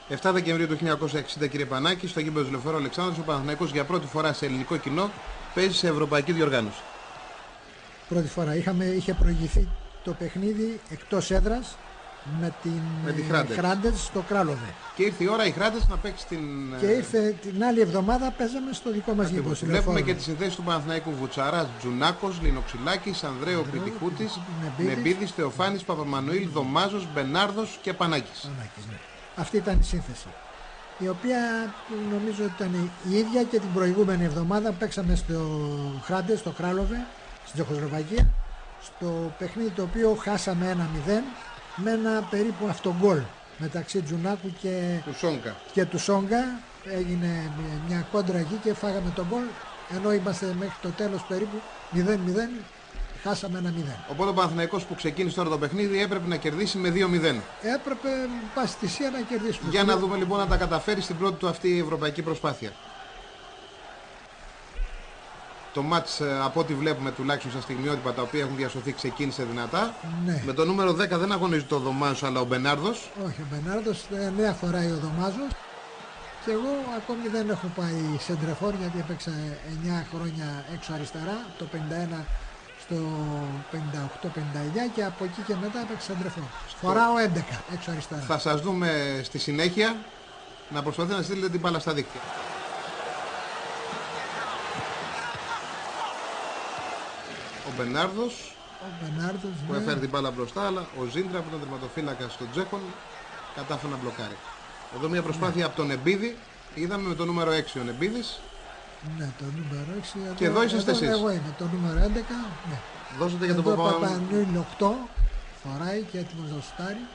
7 Δεκεμβρίου του 1960, κύριε Πανάκη, στο γήπεδο του Λεωφόρου Αλεξάνδρου, ο Παναθηναϊκός για πρώτη φορά σε ελληνικό κοινό παίζει σε ευρωπαϊκή διοργάνωση. Πρώτη φορά. Είχε προηγηθεί το παιχνίδι εκτός έδρας με τη Χράντες στο Κράλοβε. Και ήρθε η ώρα η Χράντες να παίξει την. Και ήρθε την άλλη εβδομάδα, παίζαμε στο δικό μας γήπεδο. Βλέπουμε και τις συνθέσεις του Παναθηναϊκού: Βουτσαράς, Τζουνάκος, Λινοξυλάκης, Ανδρέου Πιτιχούτης, Νεμπίδης, Θεοφάνης, Παπαμανουήλ, Δωμάζος, Μπενάρδος και Πανάκης. Ναι. Αυτή ήταν η σύνθεση, η οποία νομίζω ότι ήταν η ίδια και την προηγούμενη εβδομάδα. Παίξαμε στο Χράντες, στο Κράλοβε, στην Τσεχοσλοβακία, στο παιχνίδι το οποίο χάσαμε 1-0 με ένα περίπου αυτογκόλ μεταξύ Τζουνάκου και του Σόγκα. Έγινε μια κόντρα εκεί και φάγαμε τον γκολ, ενώ είμαστε μέχρι το τέλος περίπου 0-0, χάσαμε 1-0. Οπότε ο Παναθηναϊκός που ξεκίνησε τώρα το παιχνίδι έπρεπε να κερδίσει με 2-0. Έπρεπε πάση θυσία να κερδίσουμε. Για να δούμε λοιπόν αν τα καταφέρει στην πρώτη του αυτή η ευρωπαϊκή προσπάθεια. Το μάτς, από ό,τι βλέπουμε τουλάχιστον στα στιγμιότυπα τα οποία έχουν διασωθεί, ξεκίνησε δυνατά. Ναι. Με το νούμερο 10 δεν αγωνίζεται ο Δωμάζος αλλά ο Μπενάρδος. Όχι, ο Μπενάρδος νέα φορά ο Δωμάζος. Και εγώ ακόμη δεν έχω πάει σεντρεφόρ, γιατί έπαιξα 9 χρόνια έξω αριστερά, το 51 στο 58-59, και από εκεί και μετά έπαιξα σεντρεφόρ. Φοράω 11 έξω αριστερά. Θα σας δούμε στη συνέχεια να προσπαθείτε να στείλετε την μπάλα στα δίκτυα. Ο Μπενάρδος που έφερε την μπάλα μπροστά, αλλά ο Ζήντρα που ήταν τερματοφύλακας των Τσέχων κατάφερε να μπλοκάρει. Εδώ μια προσπάθεια από τον Νεμπίδη. Είδαμε με το νούμερο 6 ο Νεμπίδης. Ναι, το νούμερο 6. Και εδώ είσαστε εσείς. Εγώ είμαι το νούμερο 11. Ναι. Δώσατε για τον Παπαμανουήλ 8. Φοράει και έτοιμος να σουτάρει.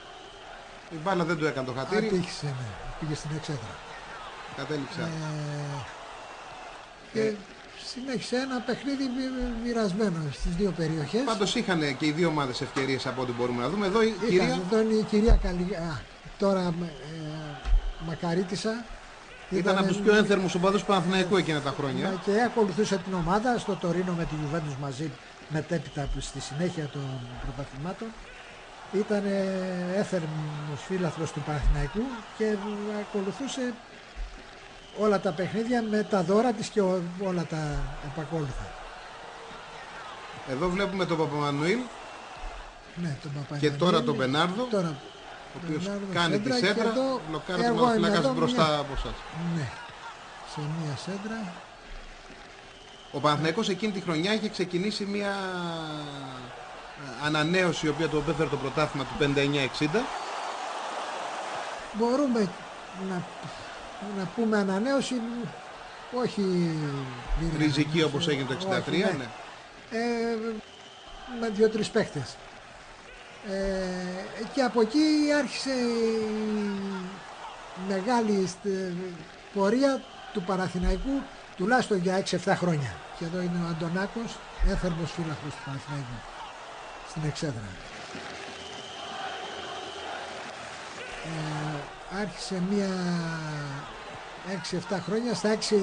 Η μπάλα δεν του έκανε το χατήρι. Ατύχησε, ναι. Πήγε στην εξέδρα. Κατέληξε. Και συνέχισε ένα παιχνίδι μοιρασμένο στις δύο περιοχές. Πάντως είχαν και οι δύο ομάδες ευκαιρίες από ό,τι μπορούμε να δούμε. Εδώ η κυρία. Εδώ είναι η κυρία τώρα Μακαρίτισσα. Ήταν από τους πιο ένθερμους οπαδούς του Παναθηναϊκού εκείνα τα χρόνια. Και ακολουθούσε την ομάδα στο Τωρίνο με τη Γιουβέντους μαζί, μετέπειτα στη συνέχεια των πρωταθλημάτων. Ήταν έθερμος φίλαθλος του Παναθηναϊκού και ακολουθούσε όλα τα παιχνίδια με τα δώρα της και όλα τα επακόλουθα. Εδώ βλέπουμε τον Παπαμανουήλ. Ναι, τον Παπαμανουήλ. Και τώρα τον Μπενάρδο. Ο οποίος κάνει τη σέντρα, μπλοκάρει τον μαθηματικά μπροστά από εσάς. Ναι, σε μία σέντρα. Ο Παναθηναϊκός εκείνη τη χρονιά είχε ξεκινήσει μια ανανέωση, η οποία του έφερε το πρωτάθλημα του 59-60. Μπορούμε να πούμε ανανέωση, όχι ριζική όπως έγινε το 63, όχι, ναι. Με 2-3 παίχτες. Και από εκεί άρχισε η μεγάλη πορεία του Παναθηναϊκού, τουλάχιστον για 6-7 χρόνια. Και εδώ είναι ο Αντωνάκος, έθερμος φύλαχος του Παναθηναϊκού στην εξέδρα. Άρχισε μία 6-7 χρόνια, στα 6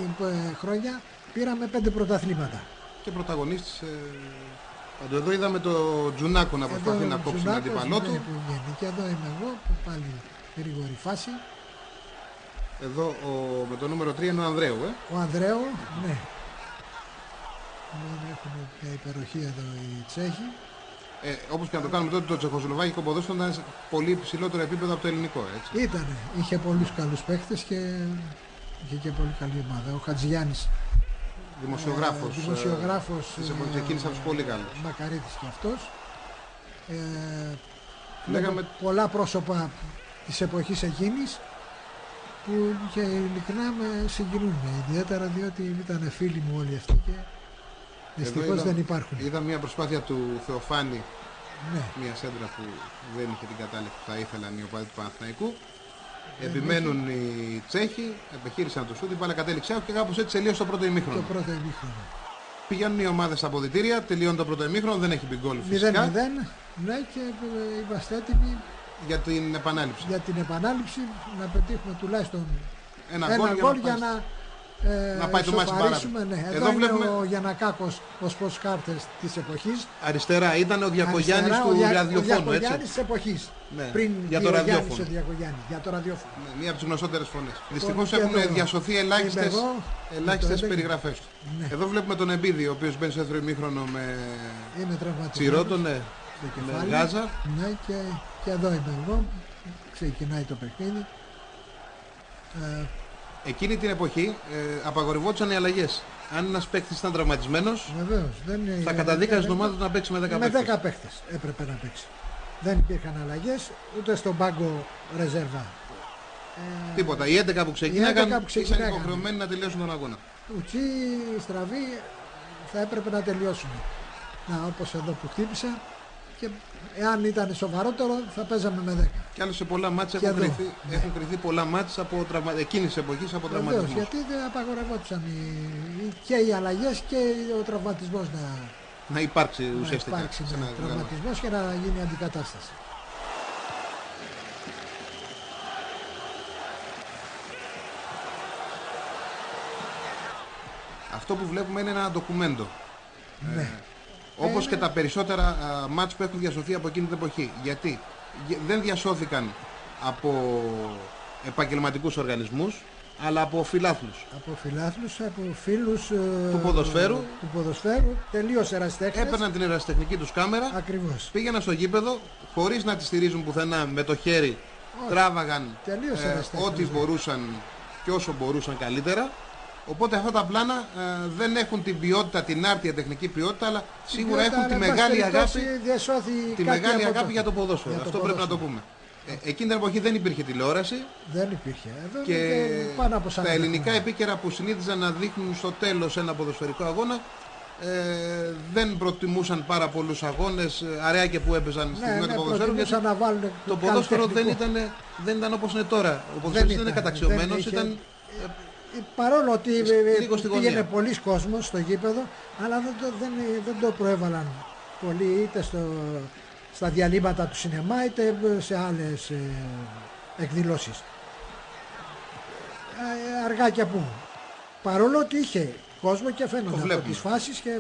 χρόνια πήραμε 5 πρωταθλήματα. Και πρωταγωνίστης. Εδώ είδαμε το Τζουνάκο να προσπαθεί να κόψει τον αντίπαλό του. Και εδώ είμαι εγώ, που πάλι γρήγορη φάση. Εδώ με το νούμερο 3 είναι ο Ανδρέου. Ο Ανδρέου, ναι. Έχουν μια υπεροχή εδώ οι Τσέχοι. Όπως και να το κάνουμε τότε, το τσεχοσλοβάκικο ποδόσφαιρο ήταν σε πολύ υψηλότερο επίπεδο από το ελληνικό. Έτσι. Ήτανε. Είχε πολλούς καλούς παίχτες και είχε και πολύ καλή ομάδα. Ο Χατζηγιάννης. Δημοσιογράφος ξεκίνησε από τους πολύ καλούς. Μακαρίτης και αυτός. Λέγαμε πολλά πρόσωπα της εποχής εκείνης που και ειλικρινά με συγκινούν, ιδιαίτερα διότι ήταν φίλοι μου όλοι αυτοί και δυστυχώς δεν υπάρχουν. Είδα μια προσπάθεια του Θεοφάνη, ναι. Μια σέντρα που δεν είχε την κατάληξη που θα ήθελαν οι οπαδοί του Παναθηναϊκού. Επιμένουν οι Τσέχοι, επιχείρησαν το σούτ, η μπάλα κατέληξε και κάπως έτσι τελείωσε το πρώτο ημίχρονο. Το πρώτο ημίχρονο. Πηγαίνουν οι ομάδες στα αποδυτήρια, τελειώνει το πρώτο ημίχρονο, δεν έχει μπει γκολ φυσικά. 0-0, ναι, και είμαστε έτοιμοι για την επανάληψη. Για την επανάληψη να πετύχουμε τουλάχιστον ένα γκολ για να να πάει το μάτι παράδειγμα. Ναι. Εδώ βλέπουμε ο Γιαννακάκος, ο sports της εποχής. Αριστερά ήταν ο Διακογιάννης του ραδιοφώνου. Ο Διακογιάννης της εποχής. Ναι. Πριν για το ραδιόφωνο. Για το ραδιόφωνο. Ναι, μία από τις γνωστότερες φωνές. Δυστυχώς έχουν διασωθεί ελάχιστες περιγραφές του. Ναι. Εδώ βλέπουμε τον Εμπίδη, ο οποίος μπαίνει σε δεύτερο ημίχρονο με Τσιρότο, με Γάζα. Ναι, και εδώ είμαι εγώ. Ξεκινάει το παιχνίδι. Εκείνη την εποχή απαγορευόντουσαν οι αλλαγές. Αν ένας παίκτης ήταν τραυματισμένος, θα καταδίκαζε την ομάδα του να παίξει με 10 παίκτες. Με 10 παίκτες έπρεπε να παίξει. Δεν υπήρχαν αλλαγές ούτε στον πάγκο ρεζέρβα. Τίποτα. Οι 11 που ξεκίναγαν ήσαν υποχρεωμένοι να τελειώσουν τον αγώνα. Ουτσί, στραβή, θα έπρεπε να τελειώσουν. Όπως εδώ που χτύπησα. Και εάν ήταν σοβαρότερο θα παίζαμε με 10. Και άλλο σε πολλά μάτς έχουν κρυθεί πολλά μάτς από εκείνης της εποχής από τραυματισμούς. Γιατί δεν απαγορευόντουσαν και οι αλλαγές και ο τραυματισμός να υπάρξει ουσιαστικά. Να υπάρξει τραυματισμός και να γίνει αντικατάσταση. Αυτό που βλέπουμε είναι ένα ντοκουμέντο. Ναι. Όπως και τα περισσότερα μάτς που έχουν διασωθεί από εκείνη την εποχή. Γιατί δεν διασώθηκαν από επαγγελματικούς οργανισμούς, αλλά από φιλάθλους. Από φιλάθλους, από φίλους του ποδοσφαίρου, τελείως ερασιτέχνες. Έπαιρναν την ερασιτεχνική τους κάμερα, ακριβώς. Πήγαιναν στο γήπεδο, χωρίς να τη στηρίζουν πουθενά με το χέρι, τράβαγαν ό,τι μπορούσαν και όσο μπορούσαν καλύτερα. Οπότε αυτά τα πλάνα δεν έχουν την ποιότητα, την άρτια τεχνική ποιότητα, αλλά σίγουρα έχουν τη μεγάλη αγάπη για το ποδόσφαιρο. Αυτό πρέπει να το πούμε. Εκείνη την εποχή δεν υπήρχε τηλεόραση. Δεν υπήρχε. Και τα ελληνικά επίκαιρα που συνήθιζαν να δείχνουν στο τέλος ένα ποδοσφαιρικό αγώνα δεν προτιμούσαν πάρα πολλούς αγώνες, αρέα και που έπαιζαν στη κοινότητα του ποδοσφαίρου. Γιατί το ποδόσφαιρο δεν ήταν όπως είναι τώρα. Ο ποδοσφαίρος δεν είναι καταξιωμένος. Παρόλο ότι πήγαινε πολλοί κόσμος στο γήπεδο, αλλά δεν το προέβαλαν πολύ είτε στα διαλύματα του σινεμά είτε σε άλλες εκδηλώσεις. Αργά και πού. Παρόλο ότι είχε κόσμο και φαίνονταν από τις φάσεις και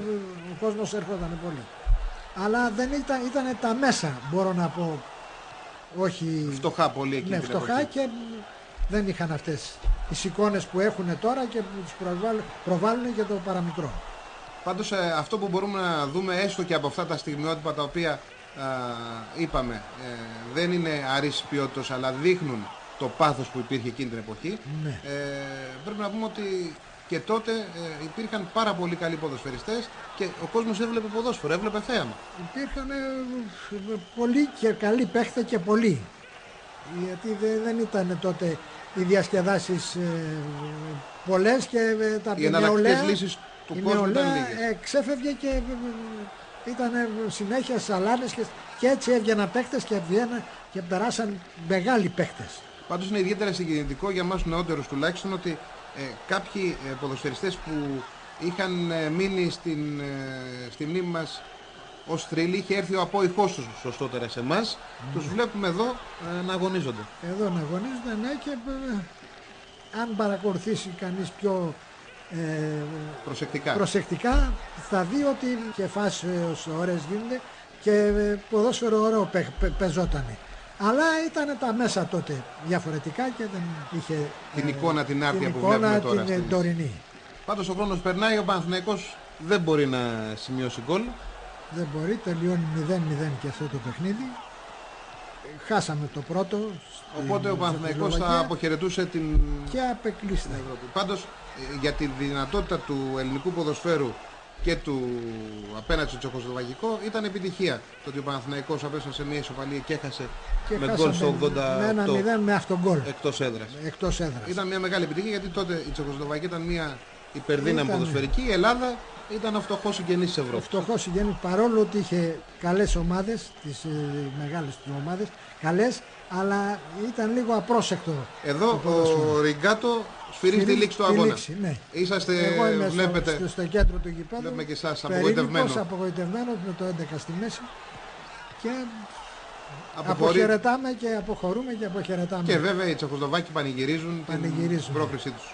ο κόσμος έρχονταν πολύ. Αλλά δεν ήταν τα μέσα, μπορώ να πω, όχι φτωχά πολύ εκείνη την φτωχά και δεν είχαν αυτές τις εικόνες που έχουν τώρα και που τους προβάλλουν και το παραμικρό. Πάντως αυτό που μπορούμε να δούμε έστω και από αυτά τα στιγμιότυπα τα οποία είπαμε δεν είναι αρίσης ποιότητας αλλά δείχνουν το πάθος που υπήρχε εκείνη την εποχή. Ναι. Πρέπει να πούμε ότι και τότε υπήρχαν πάρα πολλοί καλοί ποδοσφαιριστές και ο κόσμος έβλεπε ποδόσφαιρο, έβλεπε θέαμα. Υπήρχαν πολλοί και καλοί παίχτες και πολλοί. Γιατί δεν ήταν τότε οι διασκεδάσεις πολλές και τα εναλλακτικές λύσεις του κόσμου ήταν λίγες. Ξέφευγε και ήταν συνέχεια σαλάνες και έτσι έβγαιναν παίχτες και βγαίναν και περάσαν μεγάλοι παίχτες. Πάντως είναι ιδιαίτερα συγκινητικό για εμάς τους νεότερους τουλάχιστον ότι κάποιοι ποδοσφαιριστές που είχαν μείνει στη μνήμη μας ως θρύλοι, είχε έρθει ο απόϊχός τους σωστότερα σε εμάς, τους βλέπουμε εδώ να αγωνίζονται. Εδώ να αγωνίζονται, ναι, και αν παρακολουθήσει κανείς πιο προσεκτικά θα δει ότι και φάσεις ωραίες γίνονται και ποδόσφαιρο ωραίο παίζότανε. Αλλά ήταν τα μέσα τότε διαφορετικά και δεν είχε την εικόνα την άρτια που βλέπουμε τώρα. Την τωρινή. Πάντως ο χρόνος περνάει, ο Παναθηναϊκός δεν μπορεί να σημειώσει γκολ. Δεν μπορεί, τελειώνει 0-0 και αυτό το παιχνίδι. Χάσαμε το πρώτο. Οπότε ο Παναθηναϊκός θα αποχαιρετούσε την και απεκλείστη Ευρώπη. Πάντως για τη δυνατότητα του ελληνικού ποδοσφαίρου και του απέναντι στο τσεχοσλοβακικό ήταν επιτυχία το ότι ο Παναθηναϊκός απέστασε σε μια ισοπαλία και έχασε με γκολ στο 88 με αυτογκολ εκτός έδρας. Ήταν μια μεγάλη επιτυχία γιατί τότε η Τσεχοσλοβακία ήταν μια υπερδύναμη ποδοσφαιρική, η Ελλάδα ήταν ο φτωχός συγγενής της Ευρώπης. Φτωχός συγγενής, παρόλο ότι είχε καλές ομάδες, τις μεγάλες ομάδες, καλές, αλλά ήταν λίγο απρόσεκτο. Εδώ ο Ριγκάτο σφυρίζει τη λήξη του αγώνα. Ναι. Είσαστε, εγώ είμαι βλέπετε, στο κέντρο του γηπέδου. Βλέπουμε και εσάς απογοητευμένος με το 11 στη μέση. Και αποχαιρετάμε και αποχωρούμε και αποχαιρετάμε. Και βέβαια οι Τσεχοσλοβάκοι πανηγυρίζουν την πρόκρισή τους.